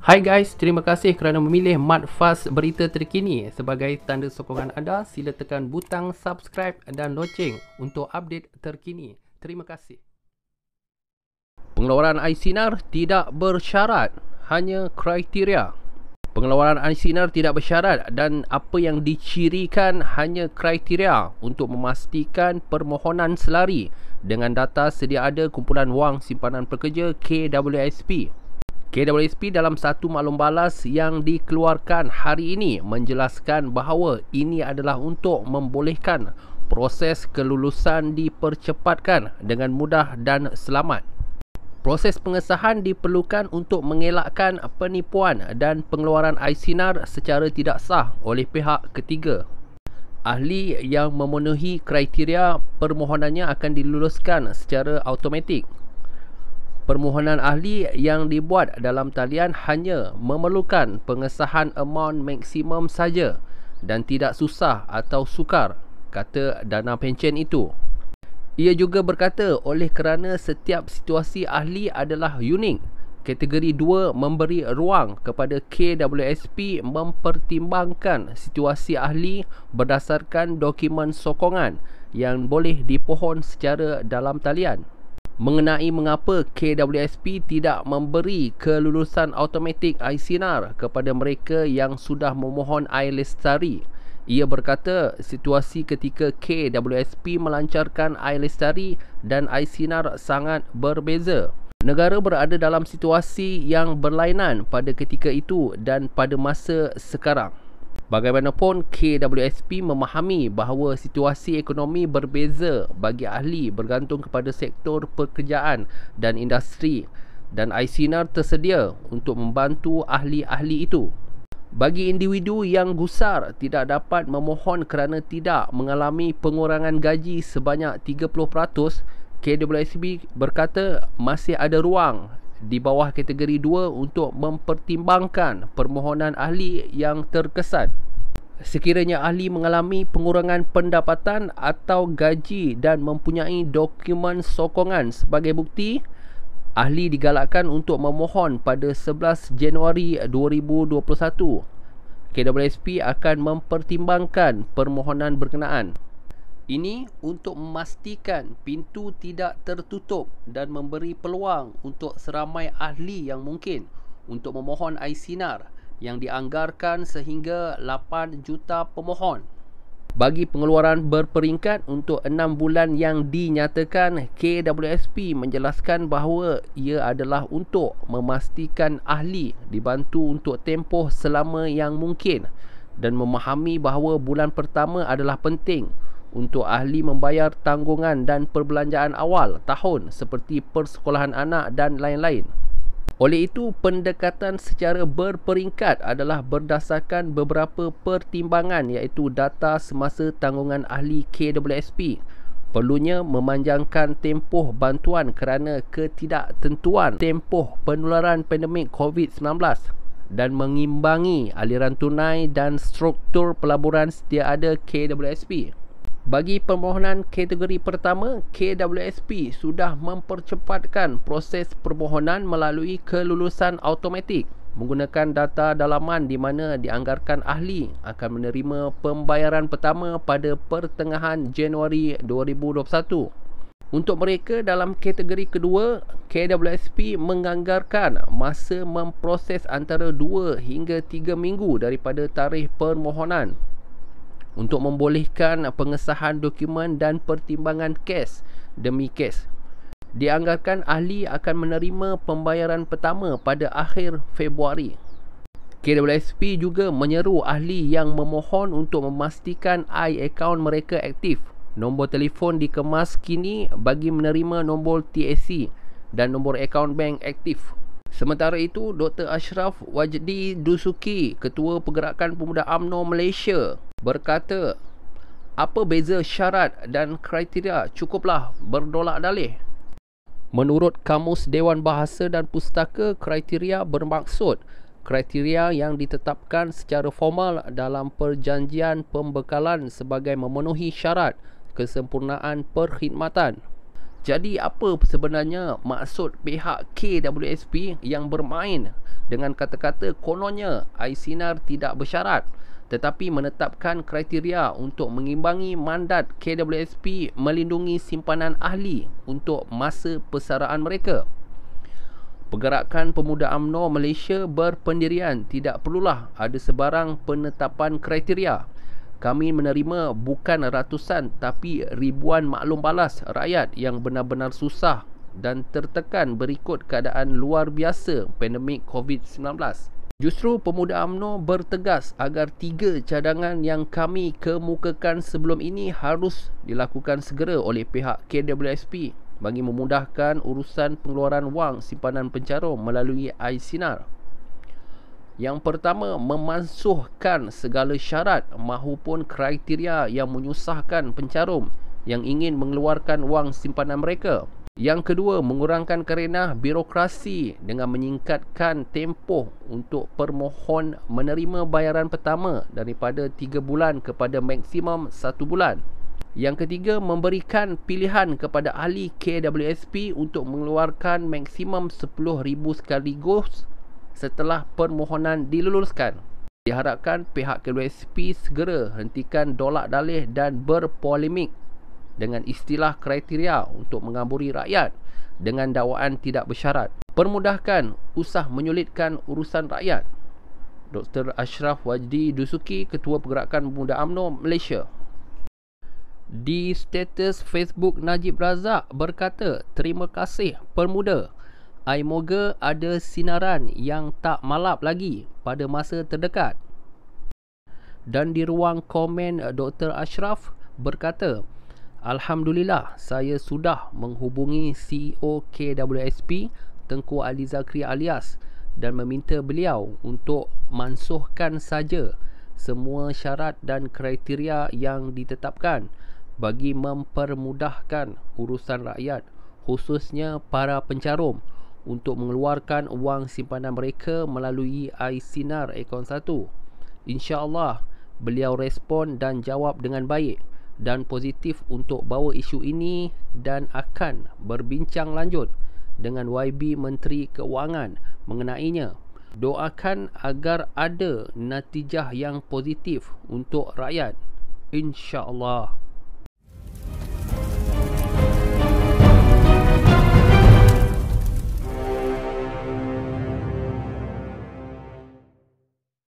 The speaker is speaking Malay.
Hai guys, terima kasih kerana memilih Madfast Berita Terkini. Sebagai tanda sokongan anda, sila tekan butang subscribe dan loceng untuk update terkini. Terima kasih. Pengeluaran iSinar tidak bersyarat, hanya kriteria. Pengeluaran iSinar tidak bersyarat dan apa yang dicirikan hanya kriteria untuk memastikan permohonan selari dengan data sedia ada kumpulan wang simpanan pekerja KWSP. KWSP dalam satu maklum balas yang dikeluarkan hari ini menjelaskan bahawa ini adalah untuk membolehkan proses kelulusan dipercepatkan dengan mudah dan selamat. Proses pengesahan diperlukan untuk mengelakkan penipuan dan pengeluaran iSinar secara tidak sah oleh pihak ketiga. Ahli yang memenuhi kriteria permohonannya akan diluluskan secara automatik. Permohonan ahli yang dibuat dalam talian hanya memerlukan pengesahan amount maksimum saja dan tidak susah atau sukar, kata Dana Pencen itu. Ia juga berkata oleh kerana setiap situasi ahli adalah unik, kategori 2 memberi ruang kepada KWSP mempertimbangkan situasi ahli berdasarkan dokumen sokongan yang boleh dipohon secara dalam talian. Mengenai mengapa KWSP tidak memberi kelulusan automatik iSinar kepada mereka yang sudah memohon iLestari, ia berkata situasi ketika KWSP melancarkan iLestari dan iSinar sangat berbeza. Negara berada dalam situasi yang berlainan pada ketika itu dan pada masa sekarang. Bagaimanapun, KWSP memahami bahawa situasi ekonomi berbeza bagi ahli bergantung kepada sektor pekerjaan dan industri dan iSinar tersedia untuk membantu ahli-ahli itu. Bagi individu yang gusar tidak dapat memohon kerana tidak mengalami pengurangan gaji sebanyak 30%, KWSP berkata masih ada ruang di bawah kategori 2 untuk mempertimbangkan permohonan ahli yang terkesan. Sekiranya ahli mengalami pengurangan pendapatan atau gaji dan mempunyai dokumen sokongan sebagai bukti, ahli digalakkan untuk memohon pada 11 Januari 2021. KWSP akan mempertimbangkan permohonan berkenaan. Ini untuk memastikan pintu tidak tertutup dan memberi peluang untuk seramai ahli yang mungkin untuk memohon iSinar yang dianggarkan sehingga 8 juta pemohon. Bagi pengeluaran berperingkat untuk 6 bulan yang dinyatakan, KWSP menjelaskan bahawa ia adalah untuk memastikan ahli dibantu untuk tempoh selama yang mungkin dan memahami bahawa bulan pertama adalah penting untuk ahli membayar tanggungan dan perbelanjaan awal tahun seperti persekolahan anak dan lain-lain. Oleh itu, pendekatan secara berperingkat adalah berdasarkan beberapa pertimbangan iaitu data semasa tanggungan ahli KWSP, perlunya memanjangkan tempoh bantuan kerana ketidaktentuan tempoh penularan pandemik COVID-19 dan mengimbangi aliran tunai dan struktur pelaburan sedia ada KWSP. Bagi permohonan kategori pertama, KWSP sudah mempercepatkan proses permohonan melalui kelulusan automatik menggunakan data dalaman di mana dianggarkan ahli akan menerima pembayaran pertama pada pertengahan Januari 2021. Untuk mereka dalam kategori kedua, KWSP menganggarkan masa memproses antara 2 hingga 3 minggu daripada tarikh permohonan untuk membolehkan pengesahan dokumen dan pertimbangan kes demi kes. Dianggarkan ahli akan menerima pembayaran pertama pada akhir Februari. KWSP juga menyeru ahli yang memohon untuk memastikan iAccount mereka aktif. Nombor telefon dikemas kini bagi menerima nombor TAC dan nombor akaun bank aktif. Sementara itu, Dr. Ashraf Wajdi Dusuki, Ketua Pergerakan Pemuda UMNO Malaysia, berkata, apa beza syarat dan kriteria cukuplah berdolak dalih. Menurut Kamus Dewan Bahasa dan Pustaka, kriteria bermaksud kriteria yang ditetapkan secara formal dalam perjanjian pembekalan sebagai memenuhi syarat kesempurnaan perkhidmatan. Jadi apa sebenarnya maksud pihak KWSP yang bermain dengan kata-kata kononnya iSinar tidak bersyarat, tetapi menetapkan kriteria untuk mengimbangi mandat KWSP melindungi simpanan ahli untuk masa persaraan mereka. Pergerakan Pemuda UMNO Malaysia berpendirian tidak perlulah ada sebarang penetapan kriteria. Kami menerima bukan ratusan tapi ribuan maklum balas rakyat yang benar-benar susah dan tertekan berikut keadaan luar biasa pandemik COVID-19. Justru Pemuda UMNO bertegas agar 3 cadangan yang kami kemukakan sebelum ini harus dilakukan segera oleh pihak KWSP bagi memudahkan urusan pengeluaran wang simpanan pencarum melalui iSinar. Yang pertama, memansuhkan segala syarat mahupun kriteria yang menyusahkan pencarum yang ingin mengeluarkan wang simpanan mereka. Yang kedua, mengurangkan kerenah birokrasi dengan menyingkatkan tempoh untuk permohon menerima bayaran pertama daripada 3 bulan kepada maksimum 1 bulan. Yang ketiga, memberikan pilihan kepada ahli KWSP untuk mengeluarkan maksimum 10,000 sekaligus setelah permohonan diluluskan. Diharapkan pihak KWSP segera hentikan dolak dalih dan berpolemik dengan istilah kriteria untuk mengaburi rakyat dengan dakwaan tidak bersyarat. Permudahkan usah menyulitkan urusan rakyat. Dr. Ashraf Wajdi Dusuki, Ketua Pergerakan Pemuda UMNO Malaysia. Di status Facebook, Najib Razak berkata, "Terima kasih Permuda. Moga ada sinaran yang tak malap lagi pada masa terdekat." Dan di ruang komen, Dr. Ashraf berkata, "Alhamdulillah, saya sudah menghubungi CEO KWSP Tengku Ali Zakri Alias dan meminta beliau untuk mansuhkan saja semua syarat dan kriteria yang ditetapkan bagi mempermudahkan urusan rakyat, khususnya para pencarum, untuk mengeluarkan wang simpanan mereka melalui iSinar Akaun 1. InsyaAllah, beliau respon dan jawab dengan baik dan positif untuk bawa isu ini dan akan berbincang lanjut dengan YB Menteri Keuangan mengenainya. Doakan agar ada natijah yang positif untuk rakyat. InsyaAllah."